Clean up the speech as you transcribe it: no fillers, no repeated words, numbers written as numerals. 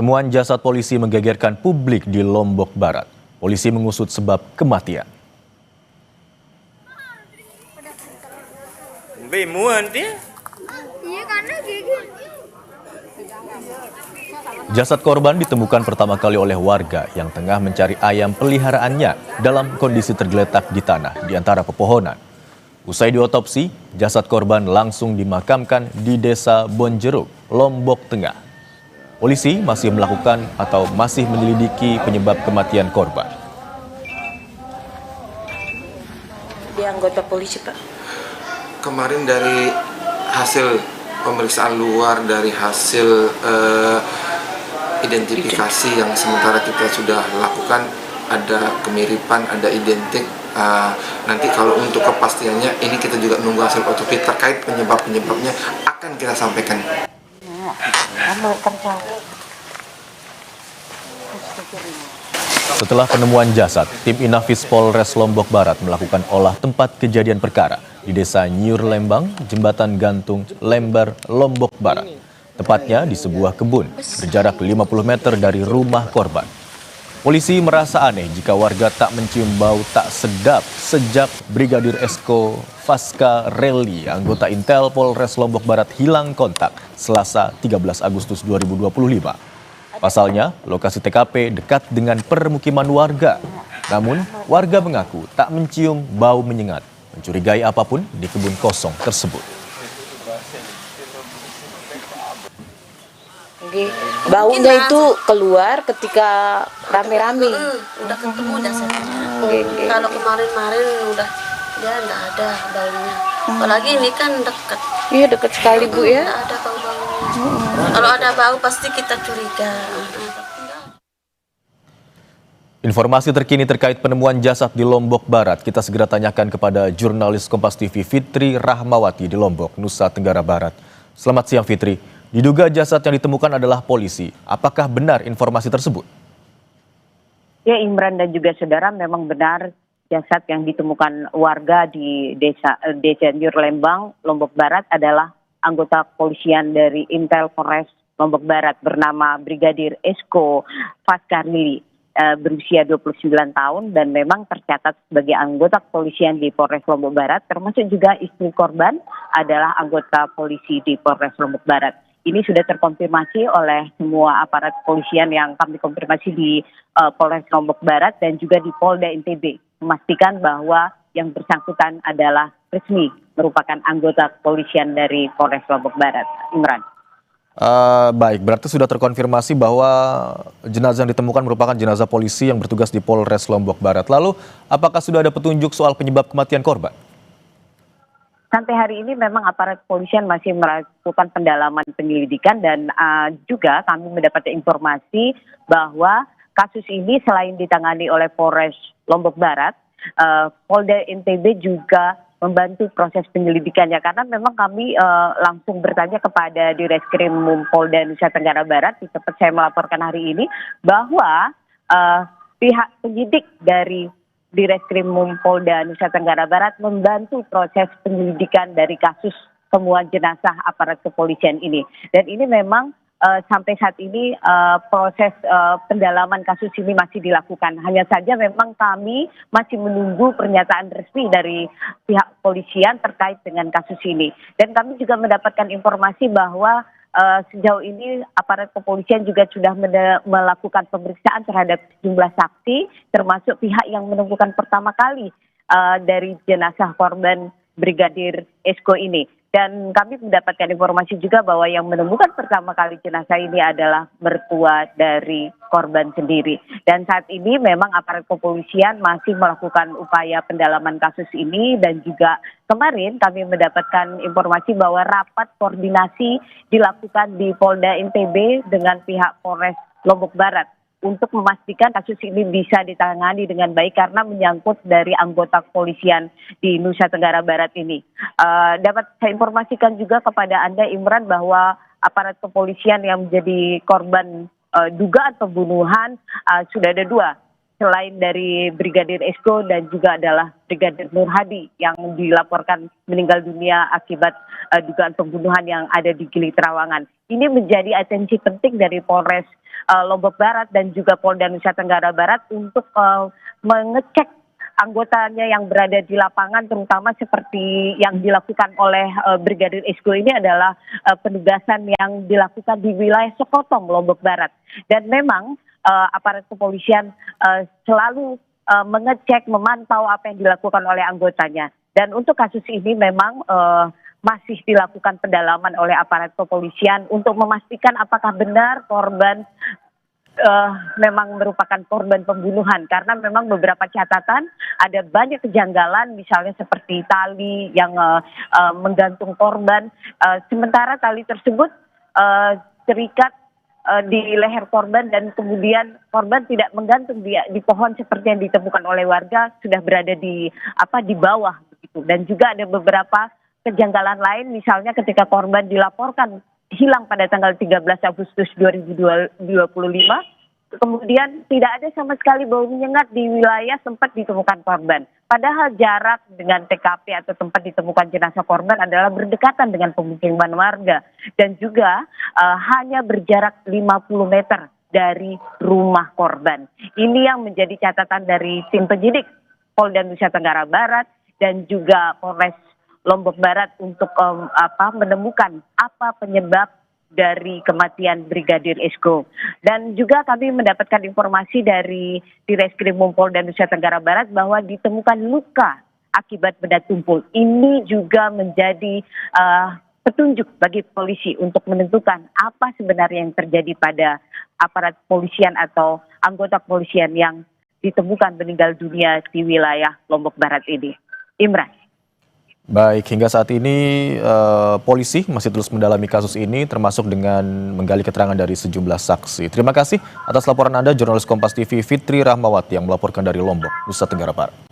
Temuan jasad polisi menggegerkan publik di Lombok Barat. Polisi mengusut sebab kematian. Jasad korban ditemukan pertama kali oleh warga yang tengah mencari ayam peliharaannya dalam kondisi tergeletak di tanah di antara pepohonan. Usai diotopsi, jasad korban langsung dimakamkan di Desa Bonjeruk, Lombok Tengah. Polisi masih melakukan atau masih menyelidiki penyebab kematian korban. Dia anggota polisi, Pak. Kemarin dari hasil pemeriksaan luar, dari hasil identifikasi yang sementara kita sudah lakukan, ada kemiripan, ada identik. Nanti kalau untuk kepastiannya ini kita juga nunggu hasil otopsi terkait penyebabnya akan kita sampaikan. Setelah penemuan jasad, tim Inafis Polres Lombok Barat melakukan olah tempat kejadian perkara di Desa Nyur Lembang, Jembatan Gantung, Lembar, Lombok Barat. Tepatnya di sebuah kebun berjarak 50 meter dari rumah korban. Polisi merasa aneh jika warga tak mencium bau tak sedap sejak Brigadir Esko Faska Reli, anggota Intel Polres Lombok Barat, hilang kontak Selasa 13 Agustus 2025. Pasalnya, lokasi TKP dekat dengan permukiman warga. Namun, warga mengaku tak mencium bau menyengat, mencurigai apapun di kebun kosong tersebut. Baunya itu keluar ketika rame-rame. Udah ketemu jasadnya. Kalau kemarin-kemarin udah ya enggak ada baunya. Apalagi ini kan dekat. Iya, dekat sekali, Bu, ya. Enggak ada bau-baunya. Kalau ada bau pasti kita curiga. Informasi terkini terkait penemuan jasad di Lombok Barat kita segera tanyakan kepada jurnalis Kompas TV Fitri Rahmawati di Lombok, Nusa Tenggara Barat. Selamat siang, Fitri. Diduga jasad yang ditemukan adalah polisi. Apakah benar informasi tersebut? Ya, Imran dan juga saudara, memang benar jasad yang ditemukan warga di Desa Nyur Lembang, Lombok Barat adalah anggota kepolisian dari Intel Polres Lombok Barat bernama Brigadir Esko Faskarli, berusia 29 tahun dan memang tercatat sebagai anggota kepolisian di Polres Lombok Barat, termasuk juga istri korban adalah anggota polisi di Polres Lombok Barat. Ini sudah terkonfirmasi oleh semua aparat kepolisian yang kami konfirmasi di Polres Lombok Barat dan juga di Polda NTB, memastikan bahwa yang bersangkutan adalah resmi merupakan anggota kepolisian dari Polres Lombok Barat. Imran. Baik, berarti sudah terkonfirmasi bahwa jenazah yang ditemukan merupakan jenazah polisi yang bertugas di Polres Lombok Barat. Lalu, apakah sudah ada petunjuk soal penyebab kematian korban? Sampai hari ini memang aparat kepolisian masih melakukan pendalaman penyelidikan dan juga kami mendapat informasi bahwa kasus ini selain ditangani oleh Polres Lombok Barat, Polda NTB juga membantu proses penyelidikannya karena memang kami langsung bertanya kepada Direskrim Polda Nusa Tenggara Barat di tempat saya melaporkan hari ini bahwa pihak penyidik dari Direskrim Polda Nusa Tenggara Barat membantu proses penyelidikan dari kasus temuan jenazah aparat kepolisian ini. Dan ini memang sampai saat ini proses pendalaman kasus ini masih dilakukan. Hanya saja memang kami masih menunggu pernyataan resmi dari pihak kepolisian terkait dengan kasus ini. Dan kami juga mendapatkan informasi bahwa sejauh ini aparat kepolisian juga sudah melakukan pemeriksaan terhadap sejumlah saksi, termasuk pihak yang menemukan pertama kali dari jenazah korban Brigadir Esko ini. Dan kami mendapatkan informasi juga bahwa yang menemukan pertama kali jenazah ini adalah mertua dari korban sendiri. Dan saat ini memang aparat kepolisian masih melakukan upaya pendalaman kasus ini dan juga kemarin kami mendapatkan informasi bahwa rapat koordinasi dilakukan di Polda NTB dengan pihak Polres Lombok Barat untuk memastikan kasus ini bisa ditangani dengan baik karena menyangkut dari anggota kepolisian di Nusa Tenggara Barat ini. Dapat saya informasikan juga kepada Anda, Imran, bahwa aparat kepolisian yang menjadi korban dugaan pembunuhan sudah ada 2. selain dari Brigadir Esko dan juga adalah Brigadir Nur Hadi yang dilaporkan meninggal dunia akibat dugaan pembunuhan yang ada di Gili Trawangan. Ini menjadi atensi penting dari Polres Lombok Barat dan juga Polda Nusa Tenggara Barat untuk mengecek anggotanya yang berada di lapangan, terutama seperti yang dilakukan oleh Brigadir Esko ini adalah penugasan yang dilakukan di wilayah Sekotong, Lombok Barat. Dan memang aparat kepolisian selalu mengecek, memantau apa yang dilakukan oleh anggotanya. Dan untuk kasus ini memang masih dilakukan pendalaman oleh aparat kepolisian untuk memastikan apakah benar korban memang merupakan korban pembunuhan, karena memang beberapa catatan ada banyak kejanggalan, misalnya seperti tali yang menggantung korban, sementara tali tersebut terikat di leher korban dan kemudian korban tidak menggantung di pohon seperti yang ditemukan oleh warga, sudah berada di bawah begitu. Dan juga ada beberapa kejanggalan lain, misalnya ketika korban dilaporkan hilang pada tanggal 13 Agustus 2025, kemudian tidak ada sama sekali bau menyengat di wilayah tempat ditemukan korban. Padahal jarak dengan TKP atau tempat ditemukan jenazah korban adalah berdekatan dengan pemukiman warga. Dan juga hanya berjarak 50 meter dari rumah korban. Ini yang menjadi catatan dari tim penyidik Polda Nusa Tenggara Barat dan juga Polres Lombok Barat untuk menemukan apa penyebab dari kematian Brigadir Esko. Dan juga kami mendapatkan informasi dari Direskrimum Polda Nusa Tenggara Barat bahwa ditemukan luka akibat benda tumpul. Ini juga menjadi petunjuk bagi polisi untuk menentukan apa sebenarnya yang terjadi pada aparat polisian atau anggota polisian yang ditemukan meninggal dunia di wilayah Lombok Barat ini. Imran. Baik, hingga saat ini polisi masih terus mendalami kasus ini, termasuk dengan menggali keterangan dari sejumlah saksi. Terima kasih atas laporan Anda, jurnalis Kompas TV Fitri Rahmawati yang melaporkan dari Lombok, Nusa Tenggara Barat.